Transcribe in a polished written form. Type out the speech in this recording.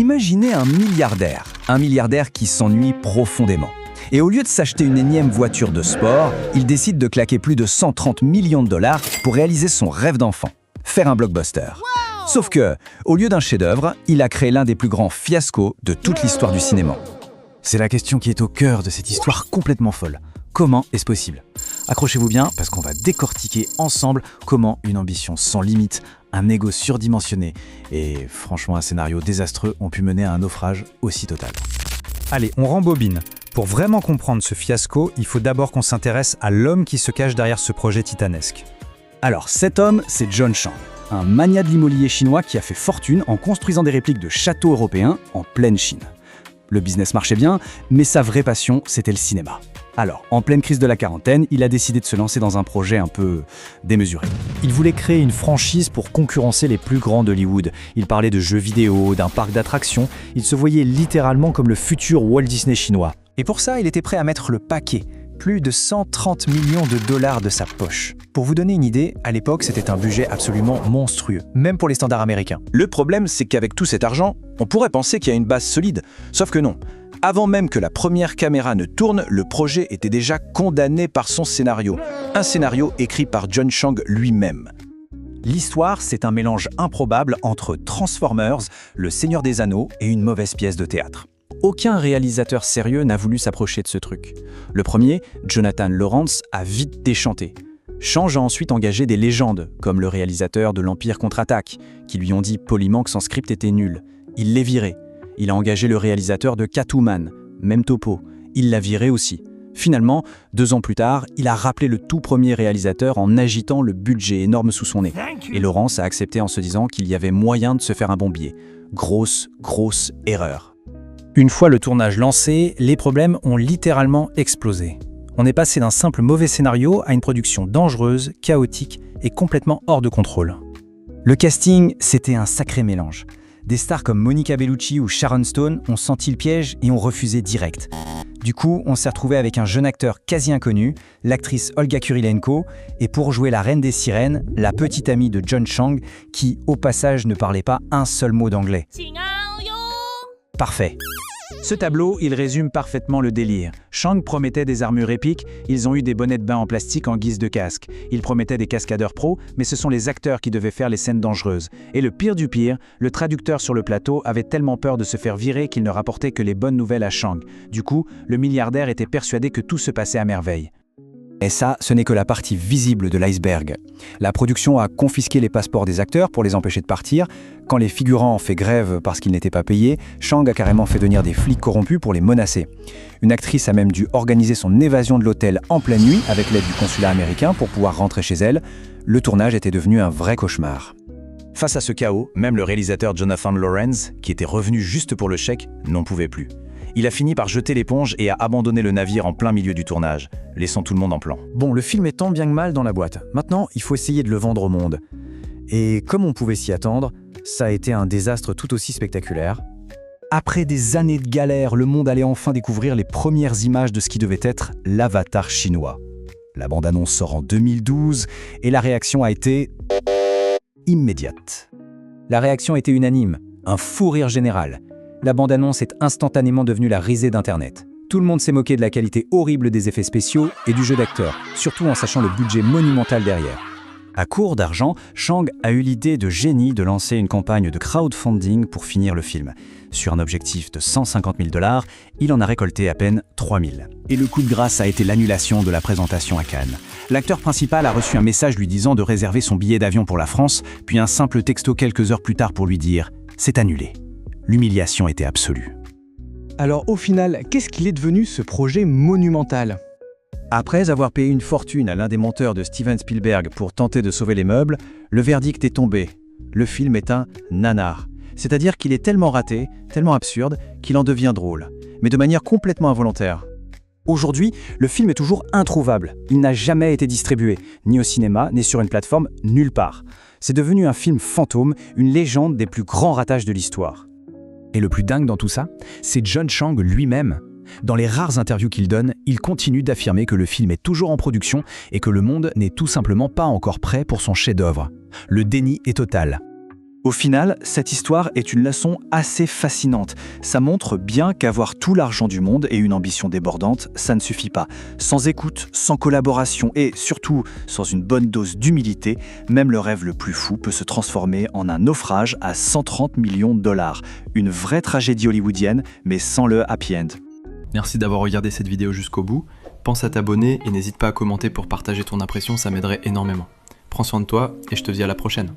Imaginez un milliardaire qui s'ennuie profondément. Et au lieu de s'acheter une énième voiture de sport, il décide de claquer plus de 130 millions de dollars pour réaliser son rêve d'enfant, faire un blockbuster. Sauf que, au lieu d'un chef-d'œuvre, il a créé l'un des plus grands fiascos de toute l'histoire du cinéma. C'est la question qui est au cœur de cette histoire complètement folle. Comment est-ce possible? Accrochez-vous bien parce qu'on va décortiquer ensemble comment une ambition sans limite, un ego surdimensionné et franchement un scénario désastreux ont pu mener à un naufrage aussi total. Allez, on rembobine. Pour vraiment comprendre ce fiasco, il faut d'abord qu'on s'intéresse à l'homme qui se cache derrière ce projet titanesque. Alors cet homme, c'est John Chang, un magnat de l'immobilier chinois qui a fait fortune en construisant des répliques de châteaux européens en pleine Chine. Le business marchait bien, mais sa vraie passion, c'était le cinéma. Alors, en pleine crise de la quarantaine, il a décidé de se lancer dans un projet un peu démesuré. Il voulait créer une franchise pour concurrencer les plus grands d'Hollywood. Il parlait de jeux vidéo, d'un parc d'attractions. Il se voyait littéralement comme le futur Walt Disney chinois. Et pour ça, il était prêt à mettre le paquet. Plus de 130 millions de dollars de sa poche. Pour vous donner une idée, à l'époque, c'était un budget absolument monstrueux, même pour les standards américains. Le problème, c'est qu'avec tout cet argent, on pourrait penser qu'il y a une base solide. Sauf que non. Avant même que la première caméra ne tourne, le projet était déjà condamné par son scénario. Un scénario écrit par John Chang lui-même. L'histoire, c'est un mélange improbable entre Transformers, Le Seigneur des Anneaux et une mauvaise pièce de théâtre. Aucun réalisateur sérieux n'a voulu s'approcher de ce truc. Le premier, Jonathan Lawrence, a vite déchanté. Chang a ensuite engagé des légendes, comme le réalisateur de l'Empire contre-attaque, qui lui ont dit poliment que son script était nul. Il l'est viré. Il a engagé le réalisateur de Catwoman, même topo. Il l'a viré aussi. Finalement, 2 ans plus tard, il a rappelé le tout premier réalisateur en agitant le budget énorme sous son nez. Et Lawrence a accepté en se disant qu'il y avait moyen de se faire un bon billet. Grosse erreur. Une fois le tournage lancé, les problèmes ont littéralement explosé. On est passé d'un simple mauvais scénario à une production dangereuse, chaotique et complètement hors de contrôle. Le casting, c'était un sacré mélange. Des stars comme Monica Bellucci ou Sharon Stone ont senti le piège et ont refusé direct. Du coup, on s'est retrouvé avec un jeune acteur quasi inconnu, l'actrice Olga Kurilenko, et pour jouer la reine des sirènes, la petite amie de John Chang, qui, au passage, ne parlait pas un seul mot d'anglais. Parfait. Ce tableau, il résume parfaitement le délire. Chang promettait des armures épiques, ils ont eu des bonnets de bain en plastique en guise de casque. Il promettait des cascadeurs pros, mais ce sont les acteurs qui devaient faire les scènes dangereuses. Et le pire du pire, le traducteur sur le plateau avait tellement peur de se faire virer qu'il ne rapportait que les bonnes nouvelles à Chang. Du coup, le milliardaire était persuadé que tout se passait à merveille. Et ça, ce n'est que la partie visible de l'iceberg. La production a confisqué les passeports des acteurs pour les empêcher de partir. Quand les figurants ont fait grève parce qu'ils n'étaient pas payés, Chang a carrément fait venir des flics corrompus pour les menacer. Une actrice a même dû organiser son évasion de l'hôtel en pleine nuit avec l'aide du consulat américain pour pouvoir rentrer chez elle. Le tournage était devenu un vrai cauchemar. Face à ce chaos, même le réalisateur Jonathan Lawrence, qui était revenu juste pour le chèque, n'en pouvait plus. Il a fini par jeter l'éponge et a abandonné le navire en plein milieu du tournage, laissant tout le monde en plan. Bon, le film est tant bien que mal dans la boîte. Maintenant, il faut essayer de le vendre au monde. Et comme on pouvait s'y attendre, ça a été un désastre tout aussi spectaculaire. Après des années de galère, le monde allait enfin découvrir les premières images de ce qui devait être l'Avatar chinois. La bande-annonce sort en 2012 et la réaction a été immédiate. La réaction était unanime, un fou rire général. La bande-annonce est instantanément devenue la risée d'Internet. Tout le monde s'est moqué de la qualité horrible des effets spéciaux et du jeu d'acteurs, surtout en sachant le budget monumental derrière. À court d'argent, Chang a eu l'idée de génie de lancer une campagne de crowdfunding pour finir le film. Sur un objectif de 150 000 $, il en a récolté à peine 3 000. Et le coup de grâce a été l'annulation de la présentation à Cannes. L'acteur principal a reçu un message lui disant de réserver son billet d'avion pour la France, puis un simple texto quelques heures plus tard pour lui dire « c'est annulé ». L'humiliation était absolue. Alors au final, qu'est-ce qu'il est devenu ce projet monumental ? Après avoir payé une fortune à l'un des monteurs de Steven Spielberg pour tenter de sauver les meubles, le verdict est tombé. Le film est un nanar. C'est-à-dire qu'il est tellement raté, tellement absurde, qu'il en devient drôle. Mais de manière complètement involontaire. Aujourd'hui, le film est toujours introuvable. Il n'a jamais été distribué, ni au cinéma, ni sur une plateforme, nulle part. C'est devenu un film fantôme, une légende des plus grands ratages de l'histoire. Et le plus dingue dans tout ça, c'est John Chang lui-même. Dans les rares interviews qu'il donne, il continue d'affirmer que le film est toujours en production et que le monde n'est tout simplement pas encore prêt pour son chef-d'œuvre. Le déni est total. Au final, cette histoire est une leçon assez fascinante. Ça montre bien qu'avoir tout l'argent du monde et une ambition débordante, ça ne suffit pas. Sans écoute, sans collaboration et surtout sans une bonne dose d'humilité, même le rêve le plus fou peut se transformer en un naufrage à 130 millions de dollars. Une vraie tragédie hollywoodienne, mais sans le happy end. Merci d'avoir regardé cette vidéo jusqu'au bout. Pense à t'abonner et n'hésite pas à commenter pour partager ton impression, ça m'aiderait énormément. Prends soin de toi et je te dis à la prochaine.